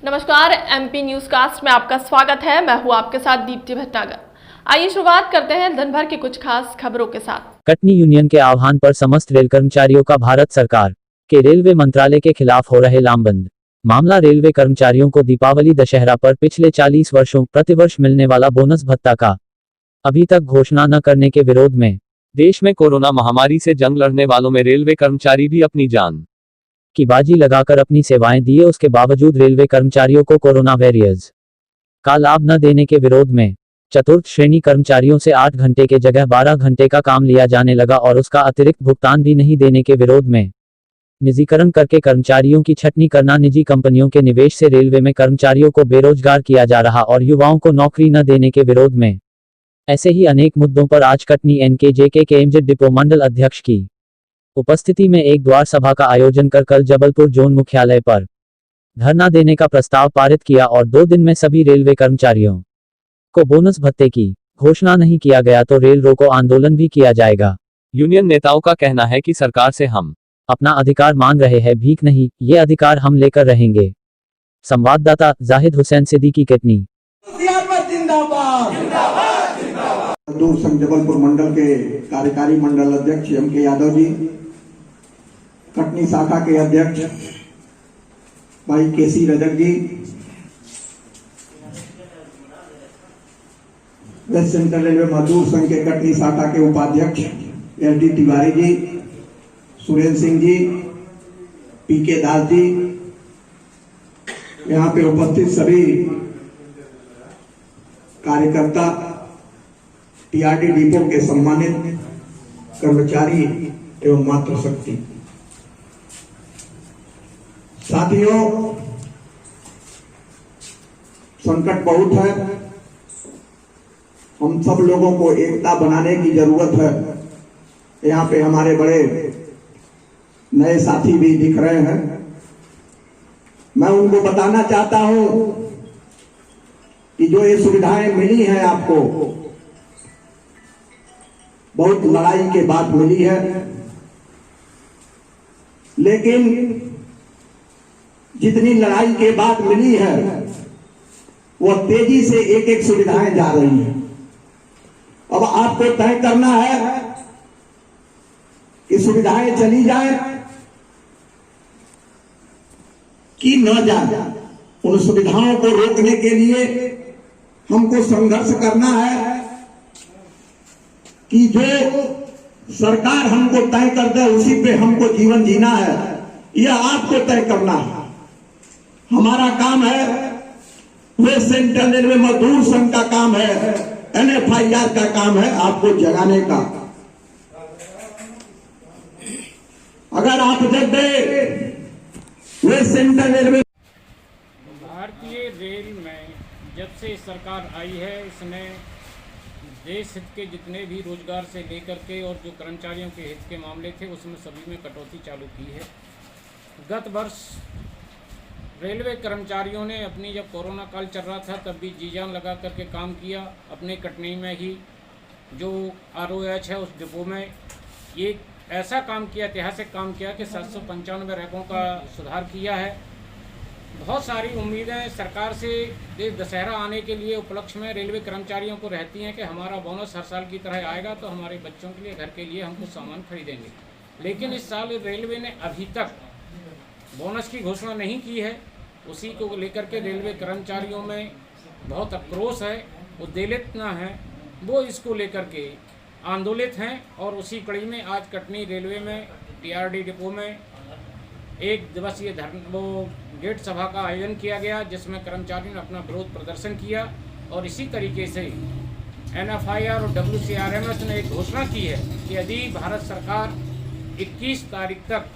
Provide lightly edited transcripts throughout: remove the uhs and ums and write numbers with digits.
नमस्कार, MP news cast में आपका स्वागत है। मैं हूं आपके साथ दीप्ति भटनागर। आइए शुरुआत करते हैं दिन भर की कुछ खास खबरों के साथ। कटनी यूनियन के आह्वान पर समस्त रेल कर्मचारियों का भारत सरकार के रेलवे मंत्रालय के खिलाफ हो रहे लामबंद। मामला रेलवे कर्मचारियों को दीपावली दशहरा पर पिछले 40 वर्षों प्रतिवर्ष मिलने वाला बोनस भत्ता का अभी तक घोषणा न करने के विरोध में। देश में कोरोना महामारी से जंग लड़ने वालों में रेलवे कर्मचारी भी अपनी जान की बाजी लगाकर अपनी सेवाएं दिए, उसके बावजूद रेलवे कर्मचारियों को कोरोना वॉरियर्स का लाभ न देने के विरोध में चतुर्थ श्रेणी कर्मचारियों से 8 घंटे के जगह 12 घंटे का काम लिया जाने लगा और उसका अतिरिक्त भुगतान भी नहीं देने के विरोध में निजीकरण करके कर्मचारियों की छटनी करना, निजी कंपनियों के निवेश से रेलवे में कर्मचारियों को बेरोजगार किया जा रहा और युवाओं को नौकरी न देने के विरोध में ऐसे ही अनेक मुद्दों पर आज कटनी एनकेजेके के एमजेड डिपो मंडल अध्यक्ष की उपस्थिति में एक द्वार सभा का आयोजन कर कल जबलपुर जोन मुख्यालय पर धरना देने का प्रस्ताव पारित किया और 2 दिन में सभी रेलवे कर्मचारियों को बोनस भत्ते की घोषणा नहीं किया गया तो रेल रोको आंदोलन भी किया जाएगा। यूनियन नेताओं का कहना है कि सरकार से हम अपना अधिकार मांग रहे हैं, भीख नहीं, ये अधिकार हम लेकर रहेंगे। संवाददाता जाहिद हुसैन सिद्दीकी, कटनी। मजदूर संघ जबलपुर मंडल के कार्यकारी मंडल अध्यक्ष एम के यादव जी, कटनी शाखा के अध्यक्ष भाई केसी रजक जी, वेस्ट सेंट्रल रेलवे मजदूर संघ के कटनी शाखा के उपाध्यक्ष S D Tiwari ji, Surendra Singh ji, P के दास जी, यहाँ पे उपस्थित सभी कार्यकर्ता, टीआरडी डिपो के सम्मानित कर्मचारी एवं मातृशक्ति साथियों, संकट बहुत है। हम सब लोगों को एकता बनाने की जरूरत है। यहाँ पे हमारे बड़े नए साथी भी दिख रहे हैं। मैं उनको बताना चाहता हूं कि जो ये सुविधाएं मिली हैं आपको, बहुत लड़ाई के बाद मिली है, लेकिन जितनी लड़ाई के बाद मिली है वो तेजी से एक एक सुविधाएं जा रही हैं। अब आपको तय करना है कि सुविधाएं चली जाए कि न जाए। उन सुविधाओं को रोकने के लिए हमको संघर्ष करना है कि जो सरकार हमको तय कर दे उसी पे हमको जीवन जीना है। यह आपको तय करना है। हमारा काम है, वेस्ट सेंट्रल रेलवे मजदूर संघ का काम है, NFIR का काम है आपको जगाने का। अगर आप जब वेस्ट सेंट्रल रेलवे भारतीय रेल में जब से सरकार आई है, इसने देश हित के जितने भी रोजगार से लेकर के और जो कर्मचारियों के हित के मामले थे उसमें सभी में कटौती चालू की है। गत वर्ष रेलवे कर्मचारियों ने अपनी, जब कोरोना काल चल रहा था तब भी जी जान लगा करके काम किया। अपने कटनी में ही जो ROH है उस डिपो में एक ऐसा काम किया, ऐतिहासिक काम किया कि 795 रैकों का सुधार किया है। बहुत सारी उम्मीदें सरकार से दशहरा आने के लिए उपलक्ष्य में रेलवे कर्मचारियों को रहती हैं कि हमारा बोनस हर साल की तरह आएगा तो हमारे बच्चों के लिए, घर के लिए हम कुछ सामान खरीदेंगे। लेकिन इस साल रेलवे ने अभी तक बोनस की घोषणा नहीं की है। उसी को लेकर के रेलवे कर्मचारियों में बहुत आक्रोश है, उद्वेलित न है, वो इसको लेकर के आंदोलित हैं। और उसी कड़ी में आज कटनी रेलवे में TRD डिपो में एक दिवसीय गेट सभा का आयोजन किया गया, जिसमें कर्मचारियों ने अपना विरोध प्रदर्शन किया। और इसी तरीके से NFIR और WCRMS ने एक घोषणा की है कि यदि भारत सरकार 21 तारीख तक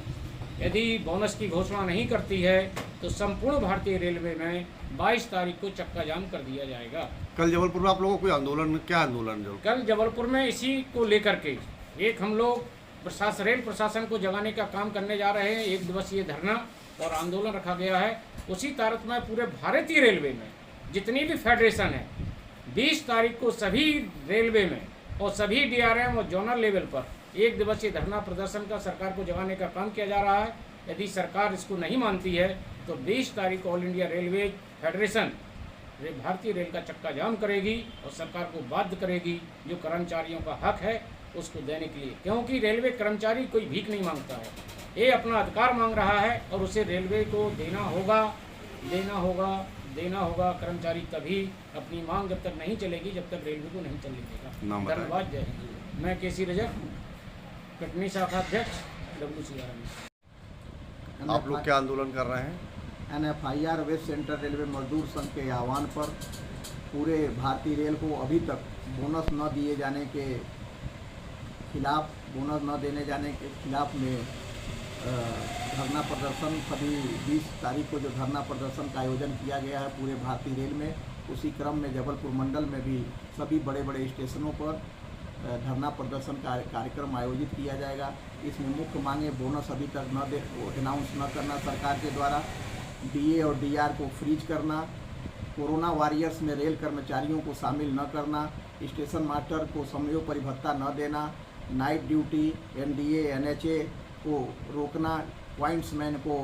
यदि बोनस की घोषणा नहीं करती है तो संपूर्ण भारतीय रेलवे में 22 तारीख को चक्का जाम कर दिया जाएगा। कल जबलपुर में आप लोगों को कोई आंदोलन, क्या आंदोलन? जो कल जबलपुर में इसी को लेकर के एक हम लोग रेल प्रशासन को जगाने का काम करने जा रहे हैं। एक दिवसीय धरना और आंदोलन रखा गया है। उसी तारीख में पूरे भारतीय रेलवे में जितनी भी फेडरेशन है 20 तारीख को सभी रेलवे में और सभी DRM और जोनल लेवल पर एक दिवसीय धरना प्रदर्शन का सरकार को जगाने का काम किया जा रहा है। यदि सरकार इसको नहीं मानती है तो 20 तारीख ऑल इंडिया रेलवे फेडरेशन भारतीय रेल का चक्का जाम करेगी और सरकार को बाध्य करेगी जो कर्मचारियों का हक है उसको देने के लिए, क्योंकि रेलवे कर्मचारी कोई भीख नहीं मांगता है, ये अपना अधिकार मांग रहा है और उसे रेलवे को देना होगा। कर्मचारी तभी अपनी मांग जब तक नहीं चलेगी जब तक रेलवे को नहीं चलने देगा। धन्यवाद। जय हिंद। मैं केसी रजक, कटनी शाखा अध्यक्ष WCRM। आप लोग क्या आंदोलन कर रहे हैं? NFIR वेस्ट सेंट्रल रेलवे मजदूर संघ के आह्वान पर पूरे भारतीय रेल को अभी तक बोनस न दिए जाने के खिलाफ, बोनस न देने जाने के खिलाफ में धरना प्रदर्शन सभी 20 तारीख को जो धरना प्रदर्शन का आयोजन किया गया है पूरे भारतीय रेल में, उसी क्रम में जबलपुर मंडल में भी सभी बड़े बड़े स्टेशनों पर धरना प्रदर्शन का कार्यक्रम आयोजित किया जाएगा। इसमें मुख्य मांगे बोनस अभी तक अनाउंस न करना सरकार के द्वारा, DA और DR को फ्रीज करना, कोरोना वॉरियर्स में रेल कर्मचारियों को शामिल न करना, स्टेशन मास्टर को समयोपरि भत्ता न देना, नाइट ड्यूटी NDA NHA को रोकना, पॉइंट्समैन को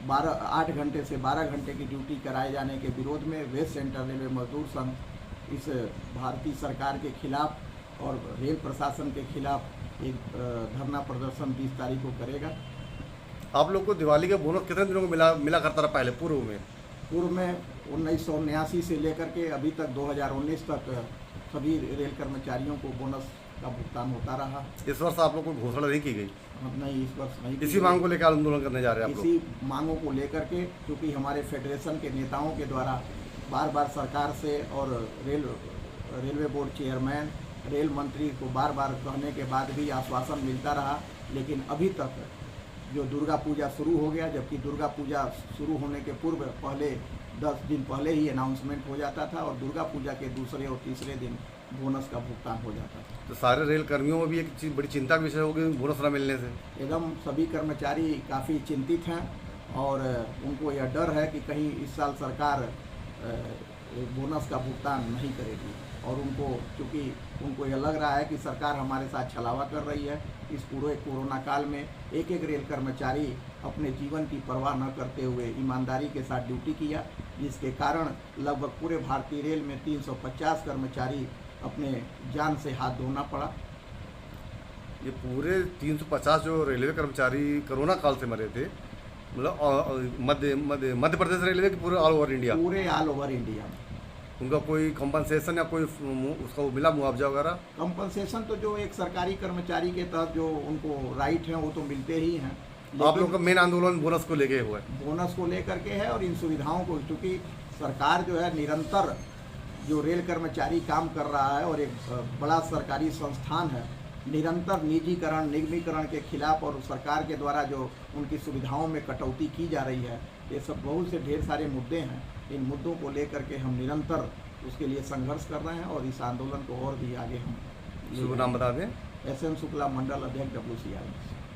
8 घंटे से 12 घंटे की ड्यूटी कराए जाने के विरोध में वेस्ट सेंट्रल रेलवे मजदूर संघ इस भारतीय सरकार के खिलाफ और रेल प्रशासन के खिलाफ एक धरना प्रदर्शन 20 तारीख को करेगा। आप लोग को दिवाली का बोनस कितने दिनों को मिला करता रहा पहले पूर्व में? 1979 से लेकर के अभी तक 2019 तक सभी रेल कर्मचारियों को बोनस का भुगतान होता रहा। इस वर्ष आप लोग को घोषणा नहीं की गई? नहीं, इस वर्ष नहीं। इसी मांग को लेकर आंदोलन करने जा रहे हैं आप लोग? इसी मांगों को लेकर के, क्योंकि हमारे फेडरेशन के नेताओं के द्वारा बार बार सरकार से और रेलवे बोर्ड चेयरमैन, रेल मंत्री को बार बार कहने के बाद भी आश्वासन मिलता रहा, लेकिन अभी तक जो दुर्गा पूजा शुरू हो गया, जबकि दुर्गा पूजा शुरू होने के पूर्व पहले 10 दिन पहले ही अनाउंसमेंट हो जाता था और दुर्गा पूजा के दूसरे और तीसरे दिन बोनस का भुगतान हो जाता था। तो सारे रेल कर्मियों में भी एक चीज़ बड़ी चिंता का विषय होगी बोनस न मिलने से? एकदम सभी कर्मचारी काफ़ी चिंतित हैं और उनको यह डर है कि कहीं इस साल सरकार बोनस का भुगतान नहीं करेगी और चूँकि उनको यह लग रहा है कि सरकार हमारे साथ छलावा कर रही है। इस पूरे कोरोना काल में एक रेल कर्मचारी अपने जीवन की परवाह न करते हुए ईमानदारी के साथ ड्यूटी किया, जिसके कारण लगभग पूरे भारतीय रेल में 350 कर्मचारी अपने जान से हाथ धोना पड़ा। ये पूरे 350 जो रेलवे कर्मचारी कोरोना काल से मरे थे, मतलब मध्य प्रदेश रेलवे के पूरे ऑल ओवर इंडिया? पूरे ऑल ओवर इंडिया में। उनका कोई कंपनसेशन या कोई उसका मिला मुआवजा वगैरह? कंपनसेशन तो जो एक सरकारी कर्मचारी के तहत जो उनको राइट हैं वो तो मिलते ही हैं। आप लोग का मेन आंदोलन बोनस को लेके हुआ है? बोनस को लेकर के है और इन सुविधाओं को, क्योंकि सरकार जो है निरंतर जो रेल कर्मचारी काम कर रहा है और एक बड़ा सरकारी संस्थान है, निरंतर निजीकरण निगमीकरण के खिलाफ और सरकार के द्वारा जो उनकी सुविधाओं में कटौती की जा रही है, ये सब बहुत से ढेर सारे मुद्दे हैं। इन मुद्दों को लेकर के हम निरंतर उसके लिए संघर्ष कर रहे हैं और इस आंदोलन को और भी आगे हम। शुभ नाम बता दें। SM शुक्ला, मंडल अध्यक्ष WCRM।